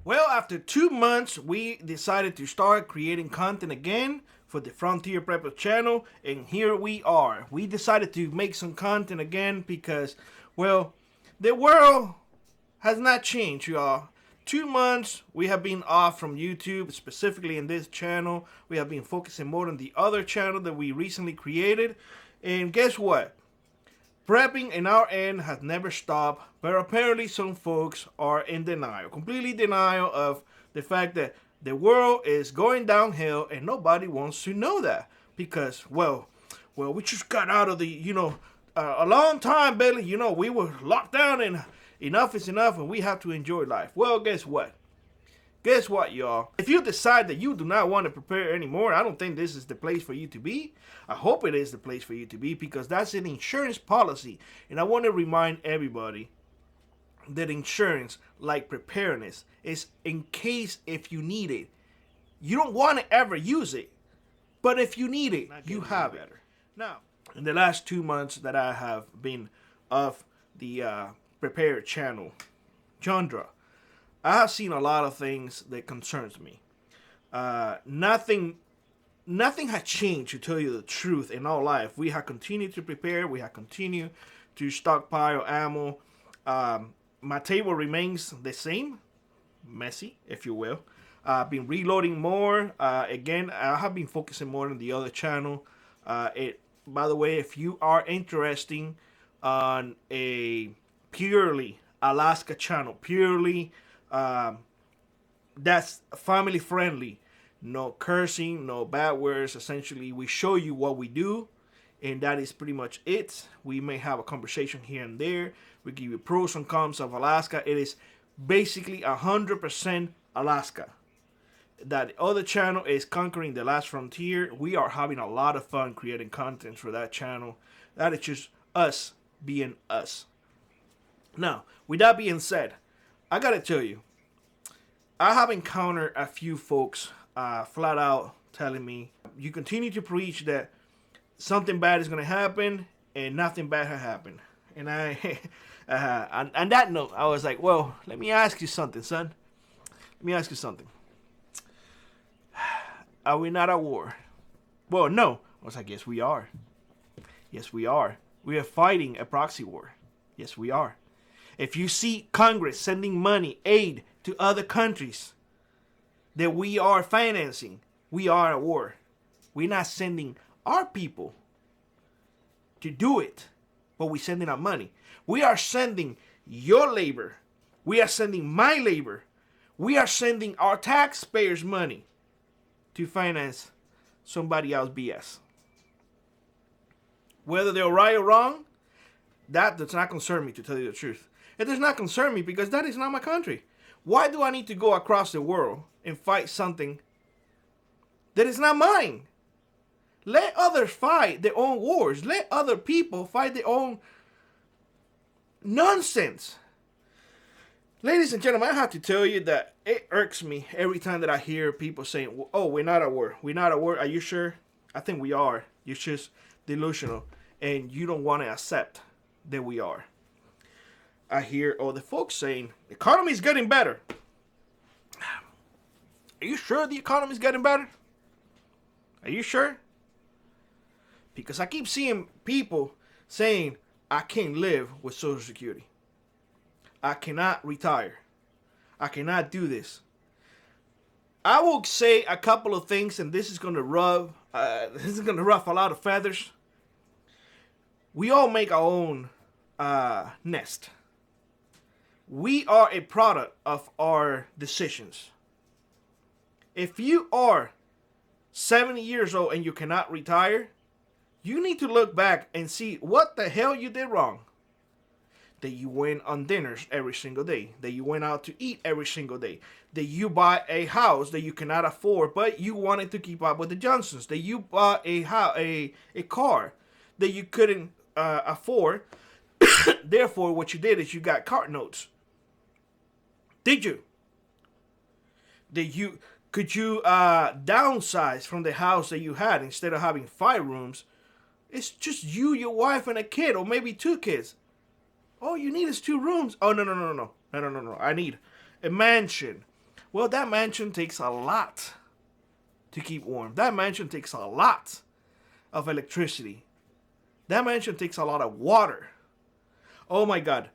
Well, after 2 months, we decided to start creating content again for the Frontier Prepper channel, and here we are. We decided to make some content again because, well, the world has not changed, y'all. 2 months we have been off from YouTube, specifically in this channel. We have been focusing more on the other channel that we recently created. And guess what? Prepping in our end has never stopped, but apparently some folks are in denial, completely denial of the fact that the world is going downhill, and nobody wants to know that because, well, we just got out of the, a long time, Billy. We were locked down and enough is enough, and we have to enjoy life. Well, guess what? Guess what, y'all? If you decide that you do not want to prepare anymore, I don't think this is the place for you to be. I hope it is the place for you to be because that's an insurance policy. And I want to remind everybody that insurance, like preparedness, is in case if you need it. You don't want to ever use it, but if you need it, you have it. Now, in the last 2 months that I have been off the Prepared channel genre, I have seen a lot of things that concerns me. Nothing has changed, to tell you the truth, in our life. We have continued to prepare. We have continued to stockpile ammo. My table remains the same, messy, if you will. I've been reloading more. Again, I have been focusing more on the other channel. By the way, if you are interested on a purely Alaska channel, purely that's family friendly, no cursing, no bad words. Essentially, we show you what we do, and that is pretty much it. We may have a conversation here and there. We give you pros and cons of Alaska. It is basically 100% Alaska. That other channel is Conquering the Last Frontier. We are having a lot of fun creating content for that channel. That is just us being us. Now, with that being said, I gotta tell you, I have encountered a few folks flat out telling me, you continue to preach that something bad is gonna happen, and nothing bad has happened. And on that note, I was like, well, let me ask you something, son. Let me ask you something. Are we not at war? Well, no. I was like, yes, we are. Yes, we are. We are fighting a proxy war. Yes, we are. If you see Congress sending money, aid to other countries that we are financing, we are at war. We're not sending our people to do it, but we're sending our money. We are sending your labor. We are sending my labor. We are sending our taxpayers' money to finance somebody else's BS. Whether they're right or wrong, that does not concern me, to tell you the truth. It does not concern me because that is not my country. Why do I need to go across the world and fight something that is not mine? Let others fight their own wars. Let other people fight their own nonsense. Ladies and gentlemen, I have to tell you that it irks me every time that I hear people saying, oh, we're not at war. We're not at war. Are you sure? I think we are. You're just delusional, and you don't want to accept that we are. I hear all the folks saying, the economy is getting better. Are you sure the economy is getting better? Are you sure? Because I keep seeing people saying, I can't live with Social Security. I cannot retire. I cannot do this. I will say a couple of things, and this is going to ruffle a lot of feathers. We all make our own nest. We are a product of our decisions. If you are 70 years old and you cannot retire, you need to look back and see what the hell you did wrong. That you went on dinners every single day. That you went out to eat every single day. That you bought a house that you cannot afford, but you wanted to keep up with the Johnsons. That you bought a car that you couldn't afford. Therefore, what you did is you got car notes. Did you? Could you downsize from the house that you had? Instead of having 5 rooms, it's just you, your wife, and a kid, or maybe 2 kids. All you need is 2 rooms. Oh, no. I need a mansion. Well, that mansion takes a lot to keep warm. That mansion takes a lot of electricity. That mansion takes a lot of water. Oh my God.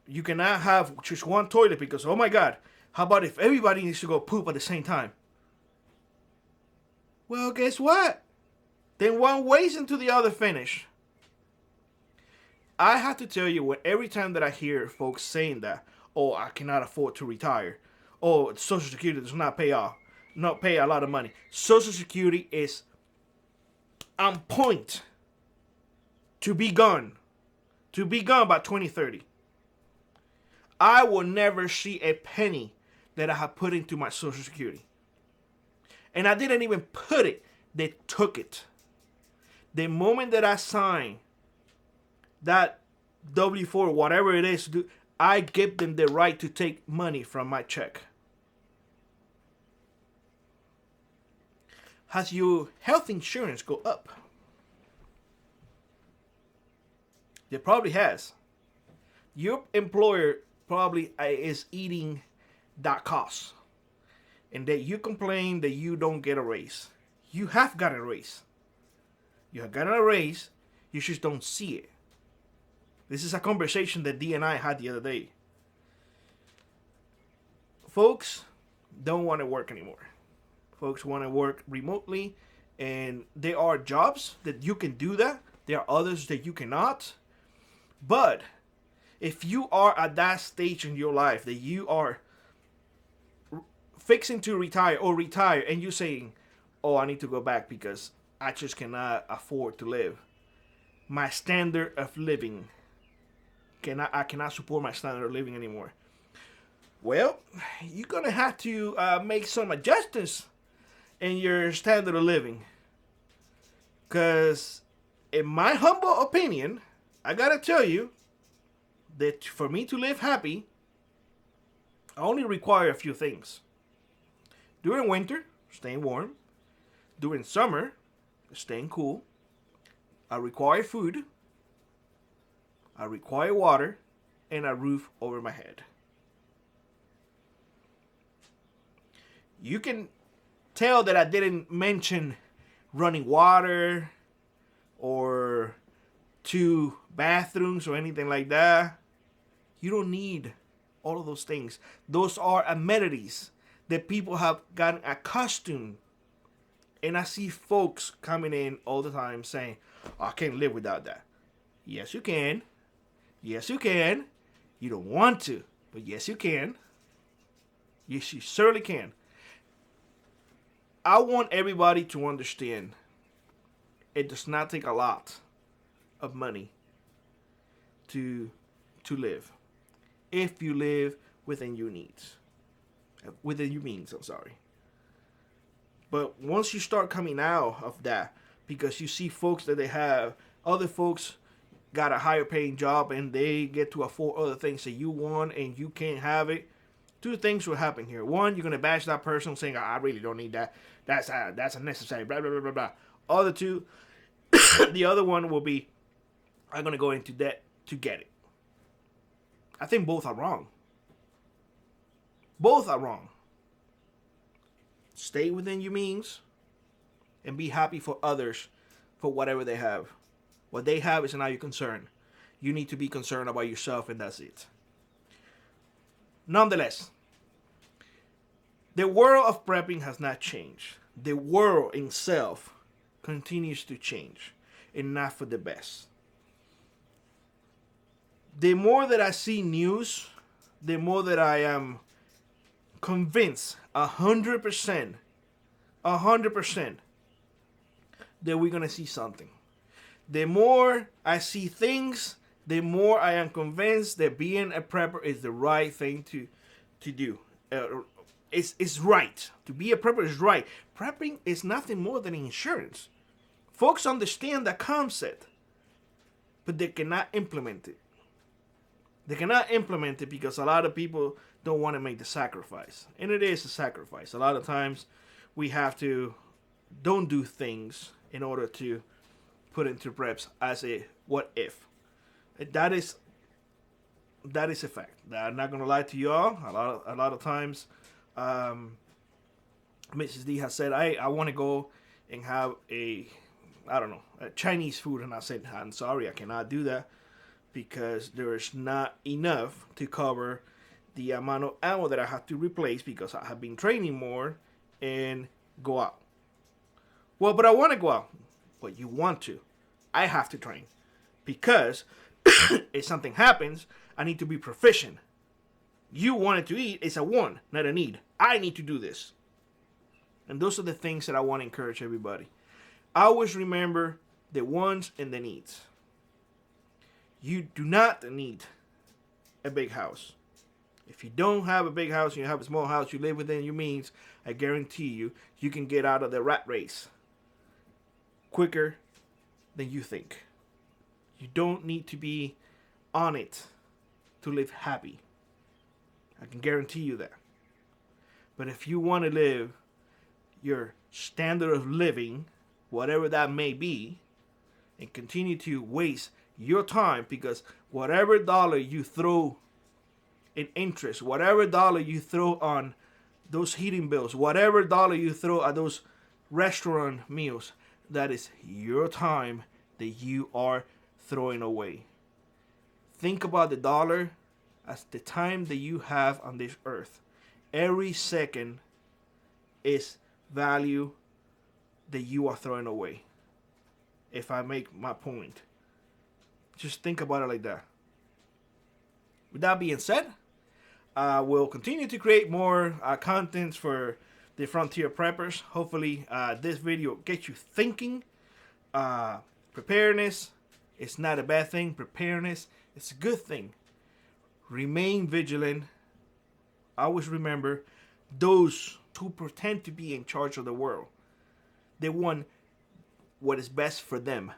You cannot have just one toilet because, oh my God, how about if everybody needs to go poop at the same time? Well, guess what? Then one weighs into the other finish. I have to tell you, every time that I hear folks saying that, oh, I cannot afford to retire. Oh, Social Security does not pay a lot of money. Social Security is on point to be gone. To be gone by 2030. I will never see a penny that I have put into my Social Security. And I didn't even put it. They took it. The moment that I sign that W-4, whatever it is, I give them the right to take money from my check. Has your health insurance go up? It probably has. Your employer probably is eating that cost. And that you complain that you don't get a raise. You have gotten a raise. You have gotten a raise, you just don't see it. This is a conversation that Dee and I had the other day. Folks don't want to work anymore. Folks want to work remotely, and there are jobs that you can do that. There are others that you cannot. But if you are at that stage in your life that you are fixing to retire or retire and you're saying, oh, I need to go back because I just cannot afford to live. My standard of living, I cannot support my standard of living anymore. Well, you're going to have to make some adjustments in your standard of living. Because in my humble opinion, I got to tell you that for me to live happy, I only require a few things. During winter, staying warm. During summer, staying cool. I require food. I require water. And a roof over my head. You can tell that I didn't mention running water or 2 bathrooms or anything like that. You don't need all of those things. Those are amenities that people have gotten accustomed. And I see folks coming in all the time saying, oh, I can't live without that. Yes, you can. Yes, you can. You don't want to, but yes, you can. Yes, you certainly can. I want everybody to understand it does not take a lot of money to live. If you live within your needs. Within your means, I'm sorry. But once you start coming out of that, because you see folks that they have, other folks got a higher paying job and they get to afford other things that you want and you can't have it. 2 things will happen here. One, you're going to bash that person saying, I really don't need that. That's unnecessary, blah, blah, blah, blah, blah. Other 2, the other one will be, I'm going to go into debt to get it. I think both are wrong. Both are wrong. Stay within your means and be happy for others for whatever they have. What they have is not your concern. You need to be concerned about yourself, and that's it. Nonetheless, the world of prepping has not changed. The world itself continues to change, and not for the best. The more that I see news, the more that I am convinced 100% that we're going to see something. The more I see things, the more I am convinced that being a prepper is the right thing to do. It's right. To be a prepper is right. Prepping is nothing more than insurance. Folks understand that concept, but they cannot implement it. They cannot implement it because a lot of people don't want to make the sacrifice. And it is a sacrifice. A lot of times we have to don't do things in order to put into preps as a what if. That is a fact. I'm not gonna lie to y'all. A lot of times Mrs. D has said, I want to go and have a Chinese food. And I said, I'm sorry, I cannot do that because there is not enough to cover the amount of ammo that I have to replace because I have been training more and go out. Well, but I want to go out. But you want to. I have to train because if something happens, I need to be proficient. You wanted to eat, it's a want, not a need. I need to do this. And those are the things that I want to encourage everybody. Always remember the wants and the needs. You do not need a big house. If you don't have a big house and you have a small house, you live within your means, I guarantee you, you can get out of the rat race quicker than you think. You don't need to be on it to live happy. I can guarantee you that. But if you want to live your standard of living, whatever that may be, and continue to waste your time, because whatever dollar you throw in interest, whatever dollar you throw on those heating bills, whatever dollar you throw at those restaurant meals, that is your time that you are throwing away. Think about the dollar as the time that you have on this earth. Every second is value that you are throwing away. If I make my point, just think about it like that. With that being said, we'll continue to create more contents for the Frontier Preppers. Hopefully this video gets you thinking. Preparedness is not a bad thing. Preparedness is a good thing. Remain vigilant. Always remember, those who pretend to be in charge of the world, they want what is best for them,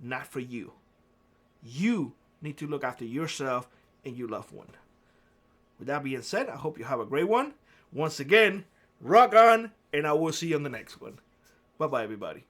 not for you. You need to look after yourself and your loved one. With that being said, I hope you have a great one. Once again, rock on, and I will see you on the next one. Bye-bye, everybody.